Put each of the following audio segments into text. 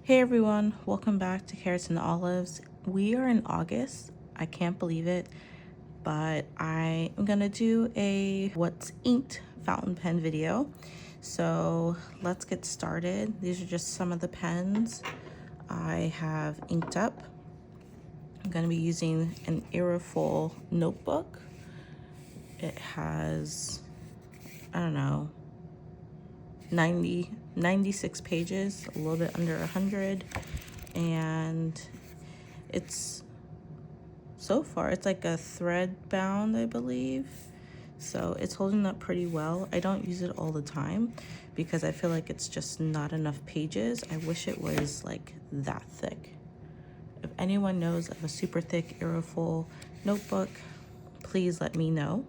Hey everyone, welcome back to Carrots and Olives. We are in August. I can't believe it, but I am gonna do a what's inked fountain pen video. So let's get started. These are just some of the pens I have inked up. I'm gonna be using an Aerofull notebook. It has, I don't know, 96 pages, a little bit under 100, and it's so far it's like a thread bound, I believe, so it's holding up pretty well. I don't use it all the time because I feel like it's just not enough pages. I wish it was like that thick. If anyone knows of a super thick Aerofull notebook, please let me know.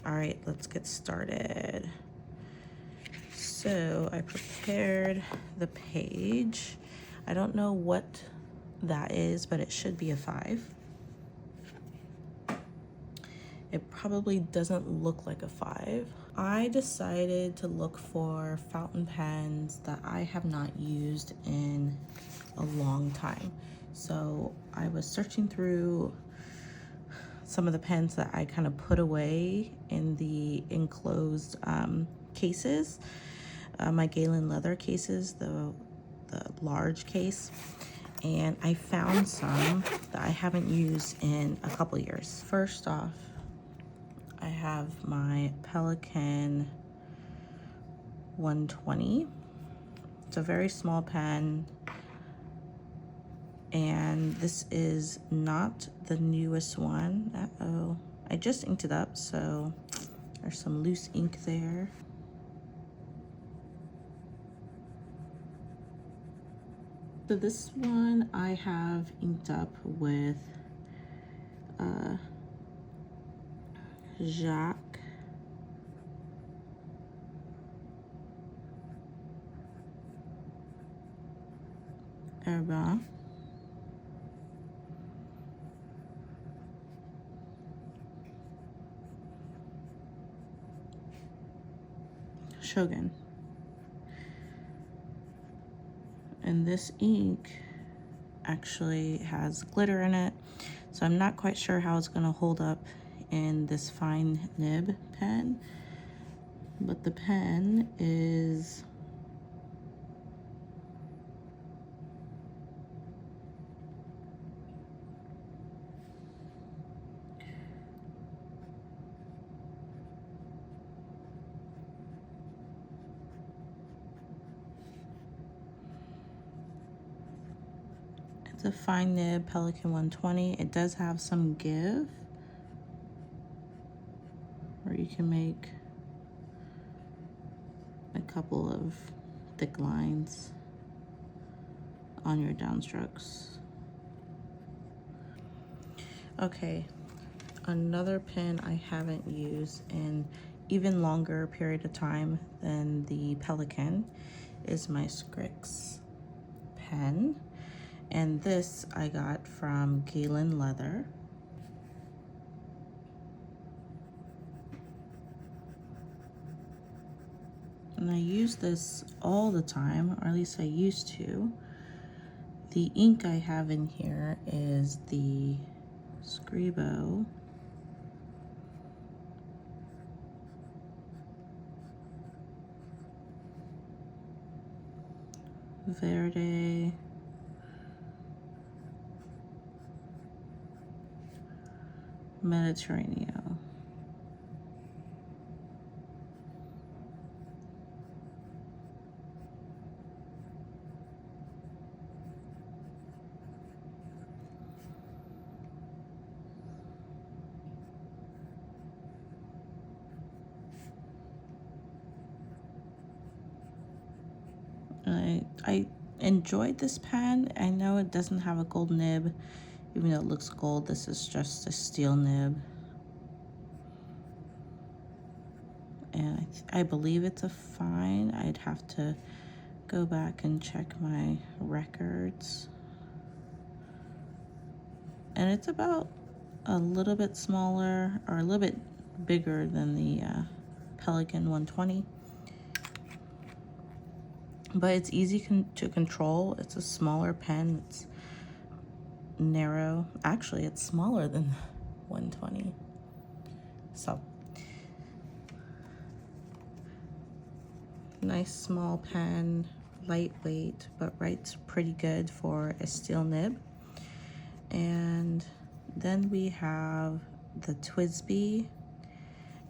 All right, let's get started. So I prepared the page. I don't know what that is, but it should be a 5. It probably doesn't look like a 5. I decided to look for fountain pens that I have not used in a long time. So I was searching through some of the pens that I kind of put away in the enclosed cases, my Galen leather cases, the large case, and I found some that I haven't used in a couple years. First off, I have my Pelican 120. It's a very small pen, and this is not the newest one. Uh-oh, I just inked it up, so there's some loose ink there. So this one I have inked up with Jacques Herbin. Shogun. And this ink actually has glitter in it, so I'm not quite sure how it's gonna hold up in this fine nib pen, but the pen is it's a fine nib Pelican 120. It does have some give where you can make a couple of thick lines on your downstrokes. Okay, another pen I haven't used in even longer period of time than the Pelican is my Scrembo pen, and this I got from Galen Leather. And I use this all the time, or at least I used to. The ink I have in here is the Scrembo Verde Mediterraneo. I enjoyed this pen. I know it doesn't have a gold nib, even though it looks gold. This is just a steel nib. And I believe it's a fine. I'd have to go back and check my records. And it's about a little bit smaller, or a little bit bigger than the Pelican 120. but it's easy to control. It's a smaller pen. It's narrow. Actually, it's smaller than 120. So, nice small pen, lightweight, but writes pretty good for a steel nib. And then we have the Twisby,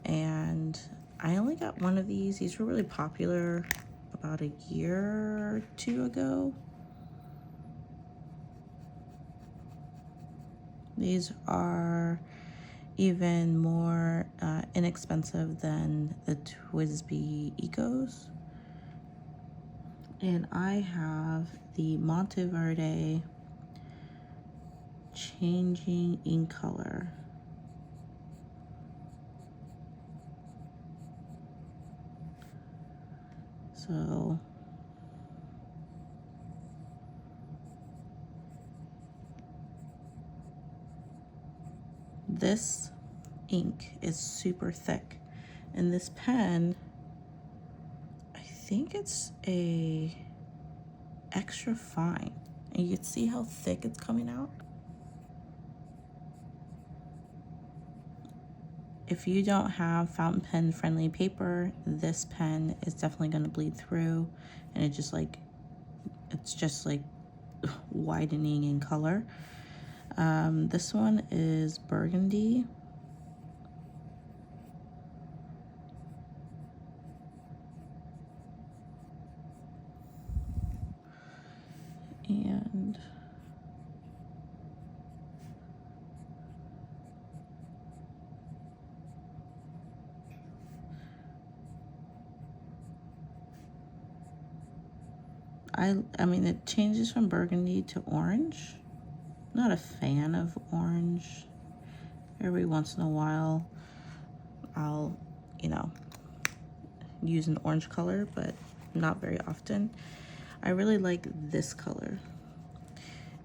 and I only got one of these. These were really popular about a year or two ago. These are even more inexpensive than the Twisby Ecos. And I have the Monte Verde changing ink color. So this ink is super thick, and this pen, I think it's a extra fine, and you can see how thick it's coming out. If you don't have fountain pen friendly paper, this pen is definitely going to bleed through, and it's just like widening in color. This one is burgundy. And I mean, it changes from burgundy to orange. Not a fan of orange. Every once in a while, I'll, use an orange color, but not very often. I really like this color.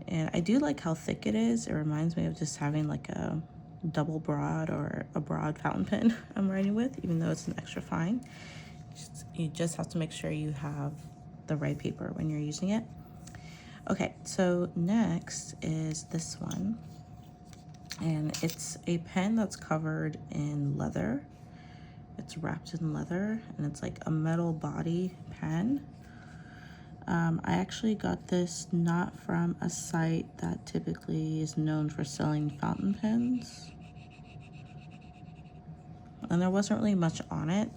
And I do like how thick it is. It reminds me of just having like a double broad or a broad fountain pen I'm writing with, even though it's an extra fine. You just have to make sure you have the right paper when you're using it. Okay, so next is this one. And it's a pen that's covered in leather. It's wrapped in leather, and it's like a metal body pen. I actually got this not from a site that typically is known for selling fountain pens. And there wasn't really much on it.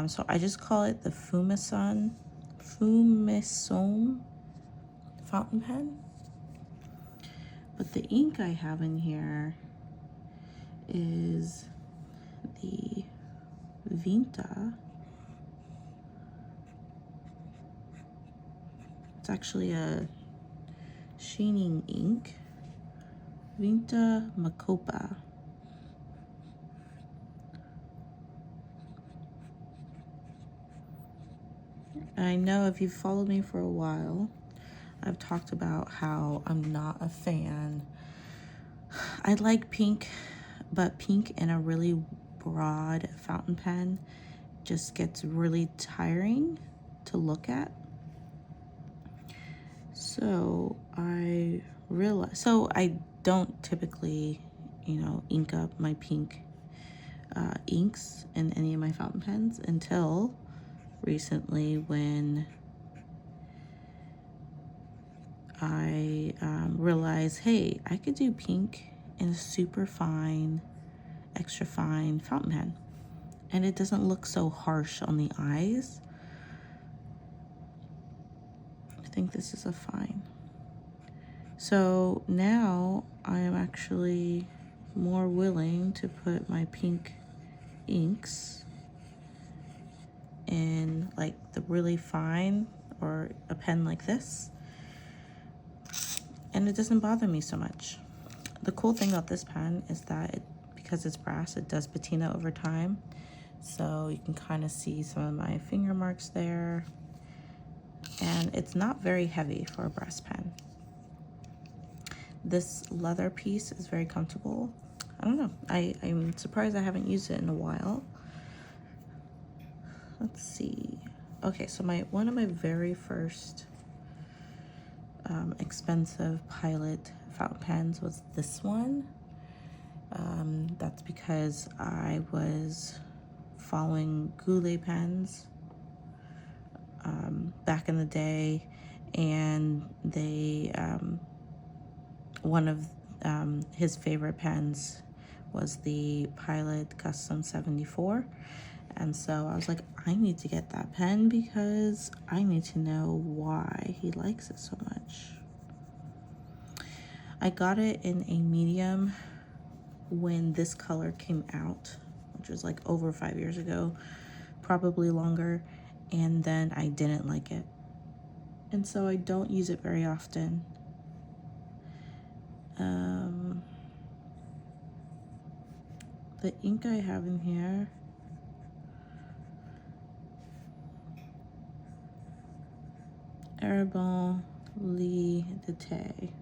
So I just call it the Fumison fountain pen. But the ink I have in here is the Vinta. It's actually a sheening ink, Vinta Macopa. And I know if you've followed me for a while, I've talked about how I'm not a fan. I like pink, but pink in a really broad fountain pen just gets really tiring to look at. So I don't typically, ink up my pink inks in any of my fountain pens until recently, when I realized, hey, I could do pink in a super fine, extra fine fountain pen, and it doesn't look so harsh on the eyes. I think this is a fine. So now I am actually more willing to put my pink inks in like the really fine, or a pen like this, and it doesn't bother me so much. The cool thing about this pen is that because it's brass, it does patina over time, so you can kind of see some of my finger marks there, and it's not very heavy for a brass pen. This leather piece is very comfortable. I don't know, I'm surprised I haven't used it in a while. Let's see. Okay, so one of my very first expensive Pilot fountain pens was this one. That's because I was following Goulet pens back in the day, and they one of his favorite pens was the Pilot Custom 74. And so I was like, I need to get that pen because I need to know why he likes it so much. I got it in a medium when this color came out, which was like over 5 years ago, probably longer, and then I didn't like it. And so I don't use it very often. The ink I have in here, Arabon Lee Dete.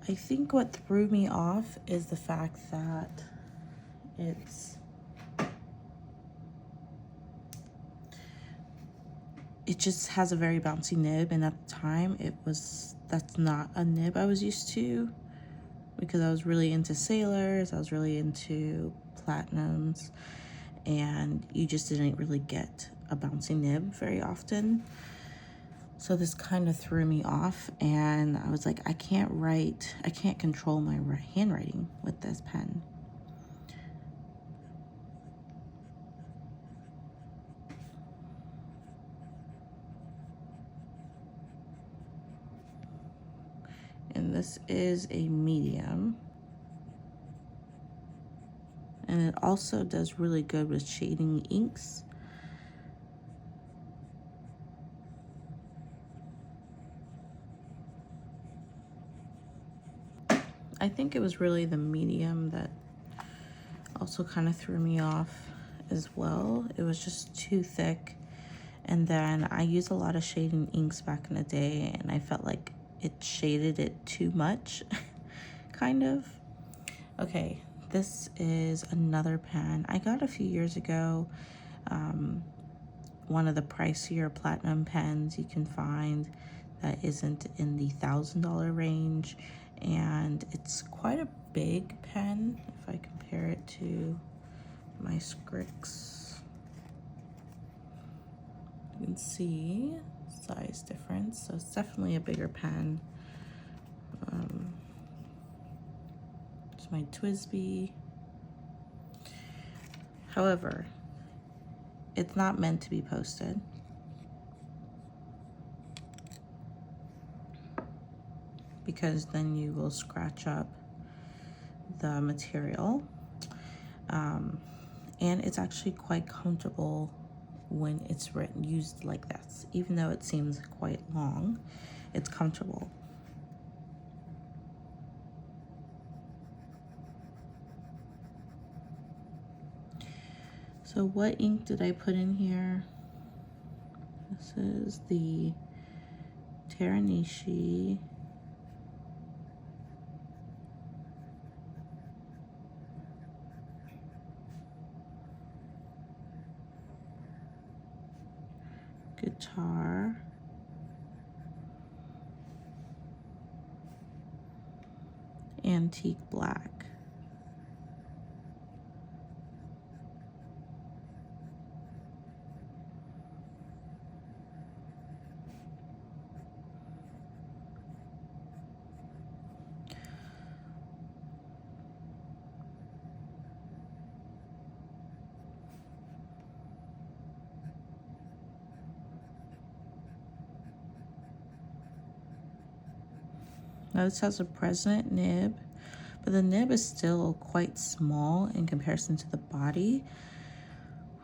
I think what threw me off is the fact that it just has a very bouncy nib, and at the time that's not a nib I was used to, because I was really into sailors, I was really into platinums, and you just didn't really get a bouncy nib very often. So this kind of threw me off, and I was like, I can't control my handwriting with this pen. And this is a medium. And it also does really good with shading inks. I think it was really the medium that also kind of threw me off as well. It was just too thick. And then I used a lot of shading inks back in the day, and I felt like it shaded it too much, kind of. Okay, this is another pen I got a few years ago. One of the pricier platinum pens you can find that isn't in the $1,000 range, and it's quite a big pen if I compare it to my Scrix. You can see size difference, so it's definitely a bigger pen. It's my Twisby. However, it's not meant to be posted. Because then you will scratch up the material. And it's actually quite comfortable when it's used like this. Even though it seems quite long, it's comfortable. So what ink did I put in here? This is the Teranishi Guitar Antique Black. Now this has a President nib, but the nib is still quite small in comparison to the body,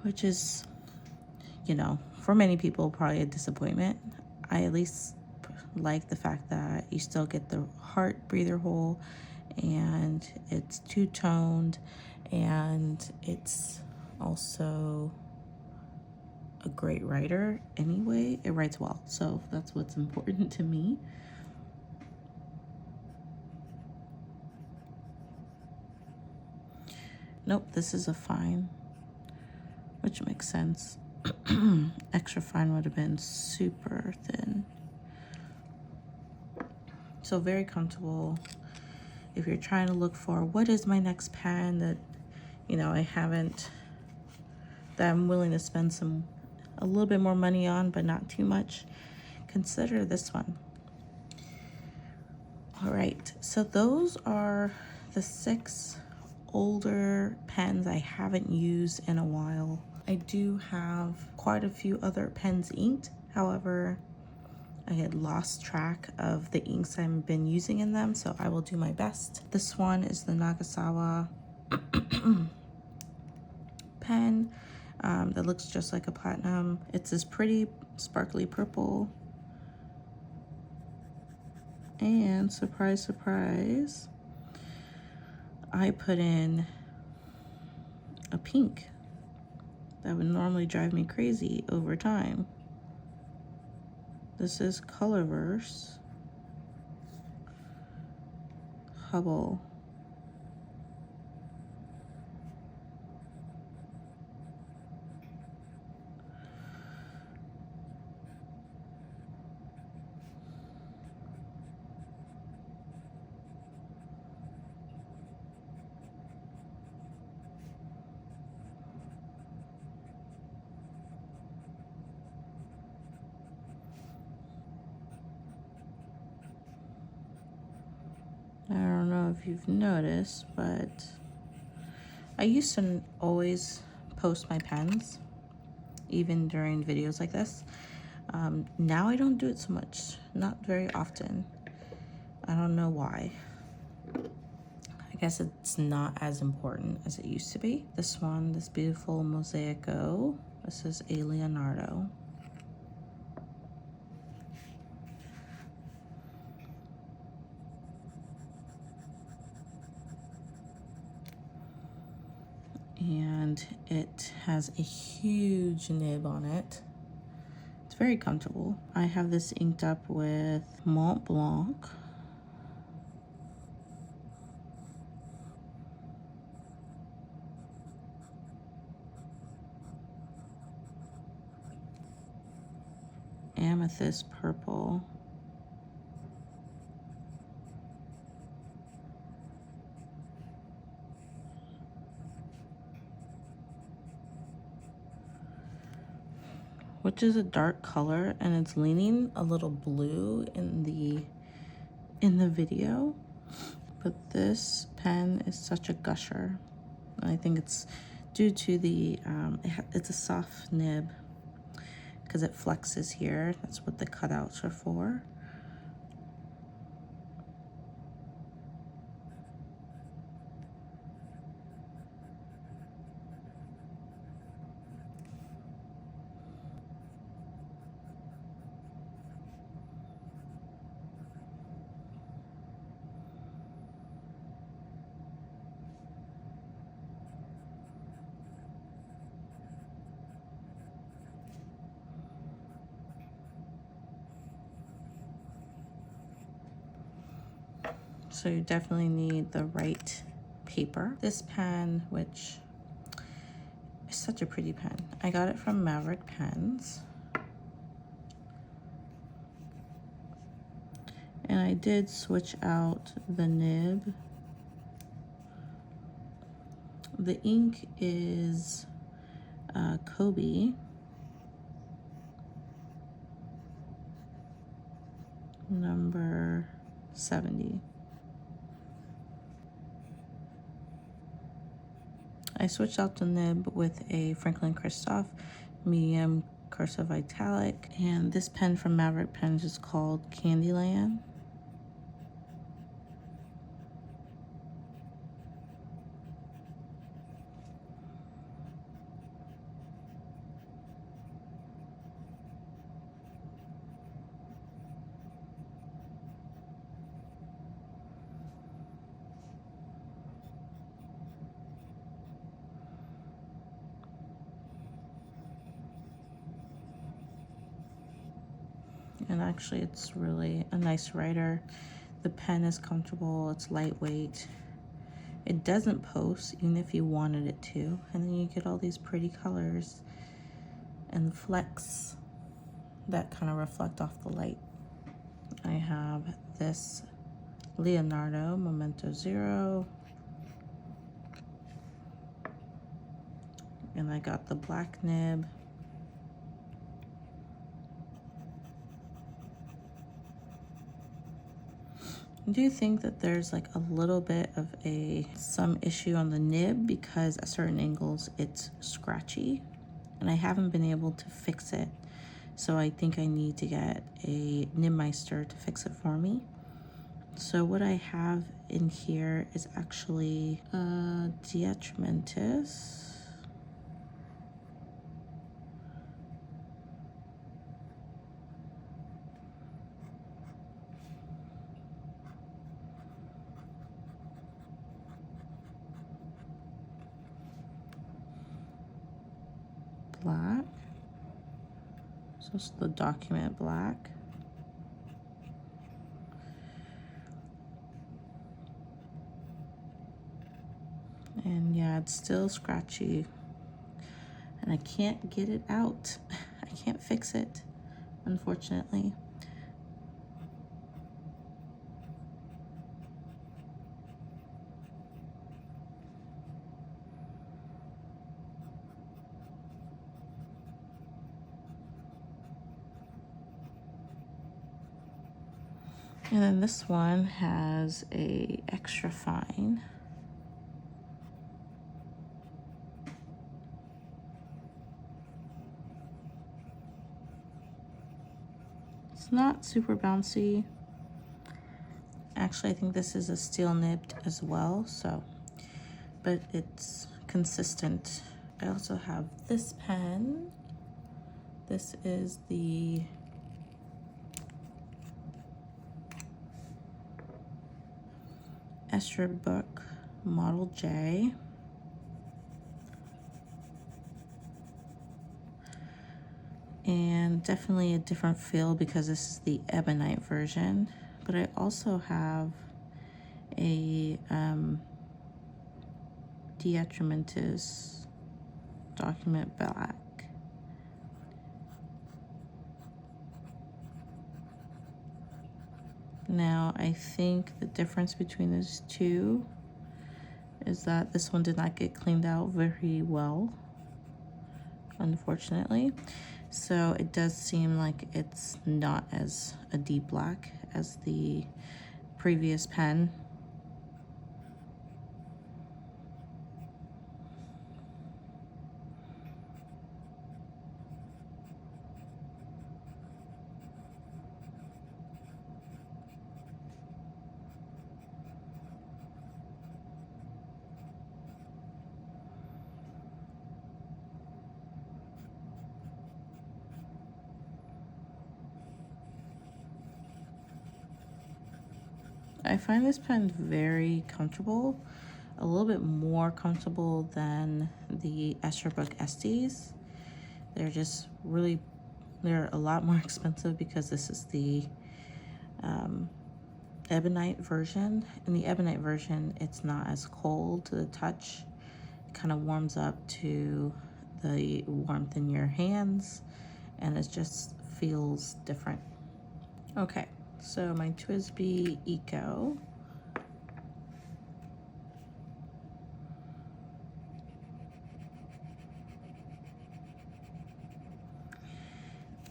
which is, you know, for many people probably a disappointment. I at least like the fact that you still get the heart breather hole, and it's two-toned, and it's also a great writer anyway. It writes well, so that's what's important to me. Nope, this is a fine, which makes sense. Extra fine would have been super thin. So very comfortable. If you're trying to look for what is my next pen that, you know, I haven't, that I'm willing to spend a little bit more money on, but not too much, consider this one. All right, so those are the 6 older pens I haven't used in a while. I do have quite a few other pens inked. However, I had lost track of the inks I've been using in them, so I will do my best. This one is the Nagasawa pen that looks just like a platinum. It's this pretty sparkly purple. And surprise, surprise, I put in a pink that would normally drive me crazy over time. This is Colorverse Hubble. I don't know if you've noticed, but I used to always post my pens, even during videos like this. Now I don't do it so much, not very often. I don't know why. I guess it's not as important as it used to be. This one, this beautiful Mosaico, this is a Leonardo. And it has a huge nib on it. It's very comfortable. I have this inked up with Mont Blanc. Amethyst purple. Which is a dark color, and it's leaning a little blue in the video, but this pen is such a gusher. And I think it's due to the it's a soft nib because it flexes here. That's what the cutouts are for. So you definitely need the right paper. This pen, which is such a pretty pen. I got it from Maverick Pens. And I did switch out the nib. The ink is Kobe. Number 70. I switched out the nib with a Franklin Christoph medium cursive italic, and this pen from Maverick Pens is called Candyland. And actually it's really a nice writer. The pen is comfortable, it's lightweight, It doesn't post even if you wanted it to, and then you get all these pretty colors and flecks that kind of reflect off the light. I have this Leonardo Momento Zero, and I got the black nib. I do think that there's like a little bit of some issue on the nib because at certain angles it's scratchy, and I haven't been able to fix it. So I think I need to get a Nibmeister to fix it for me. So what I have in here is actually a Detrimentus. Black. So it's the document black. And yeah, it's still scratchy. And I can't get it out. I can't fix it, unfortunately. And then this one has a extra fine. It's not super bouncy. Actually, I think this is a steel nibbed as well, so, but it's consistent. I also have this pen. This is the Estrabook Model J. And definitely a different feel because this is the ebonite version. But I also have a Detrimentus document black. Now, I think the difference between those two is that this one did not get cleaned out very well, unfortunately. So it does seem like it's not as a deep black as the previous pen. I find this pen very comfortable, a little bit more comfortable than the Estrabook Estes. They're just really, they're a lot more expensive because this is the ebonite version. In the ebonite version, it's not as cold to the touch. It kind of warms up to the warmth in your hands, and it just feels different. Okay, so my Twisby Eco.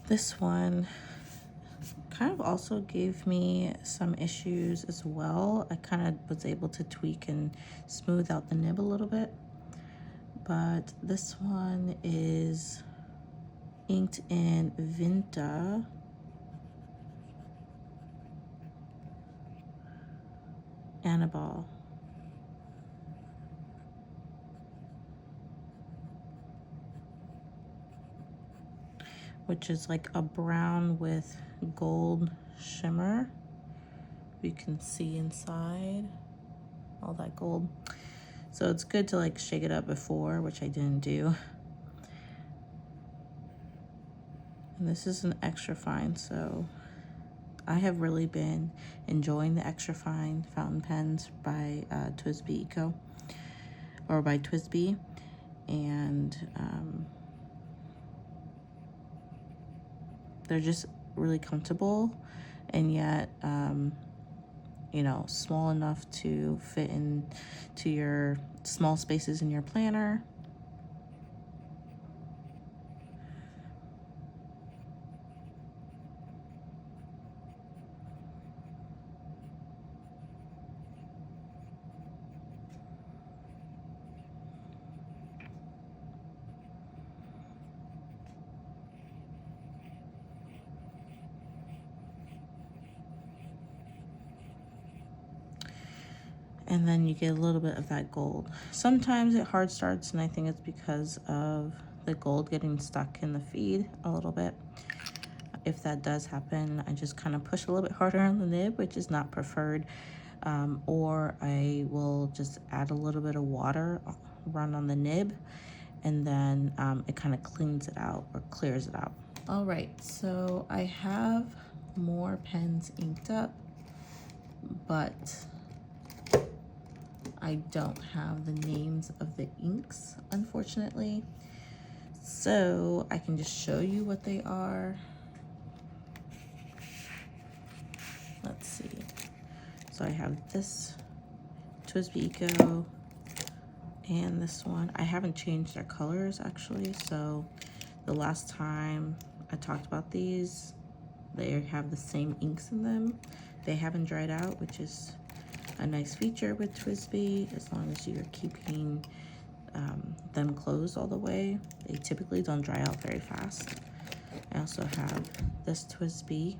This one kind of also gave me some issues as well. I kind of was able to tweak and smooth out the nib a little bit. But this one is inked in Vinta. Annabelle. Which is like a brown with gold shimmer. You can see inside all that gold. So it's good to like shake it up before, which I didn't do. And this is an extra fine, so I have really been enjoying the extra fine fountain pens by Twisby Eco, or by Twisby, and they're just really comfortable, and yet you know, small enough to fit into your small spaces in your planner. And then you get a little bit of that gold. Sometimes it hard starts, and I think it's because of the gold getting stuck in the feed a little bit. If that does happen, I just kind of push a little bit harder on the nib, which is not preferred, or I will just add a little bit of water, run on the nib, and then it kind of cleans it out or clears it out. All right, so I have more pens inked up, but I don't have the names of the inks, unfortunately. So I can just show you what they are. Let's see. So I have this Twisby Eco and this one. I haven't changed their colors actually. So the last time I talked about these, they have the same inks in them. They haven't dried out, which is a nice feature with Twisby, as long as you're keeping them closed all the way. They typically don't dry out very fast. I also have this Twisby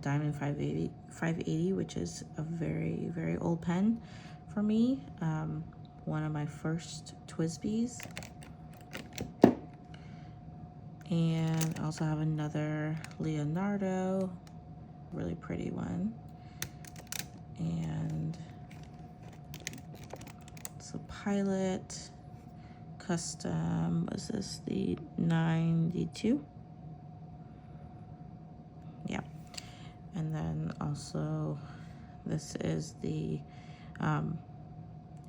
Diamond 580, which is a very, very old pen for me. One of my first Twisbys. And I also have another Leonardo, really pretty one. And it's a Pilot custom. Was this the 92? Yeah. And then also this is the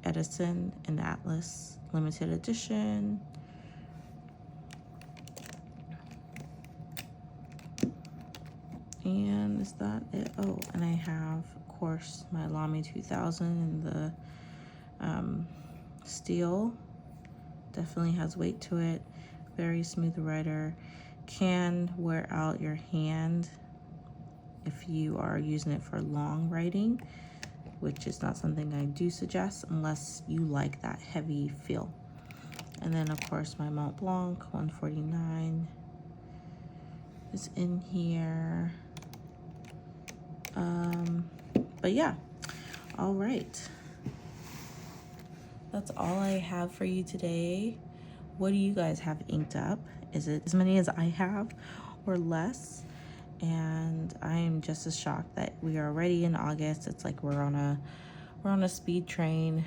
Edison and Atlas limited edition. And is that it? Oh, and I have, of course, my Lamy 2000 in the steel. Definitely has weight to it. Very smooth writer. Can wear out your hand if you are using it for long writing, which is not something I do suggest unless you like that heavy feel. And then, of course, my Mont Blanc 149 is in here. But yeah, all right. That's all I have for you today. What do you guys have inked up? Is it as many as I have or less? And I am just as shocked that we are already in August. It's like we're on a speed train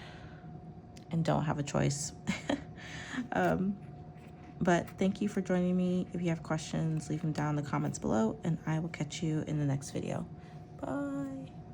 and don't have a choice. But thank you for joining me. If you have questions, leave them down in the comments below, and I will catch you in the next video. Bye.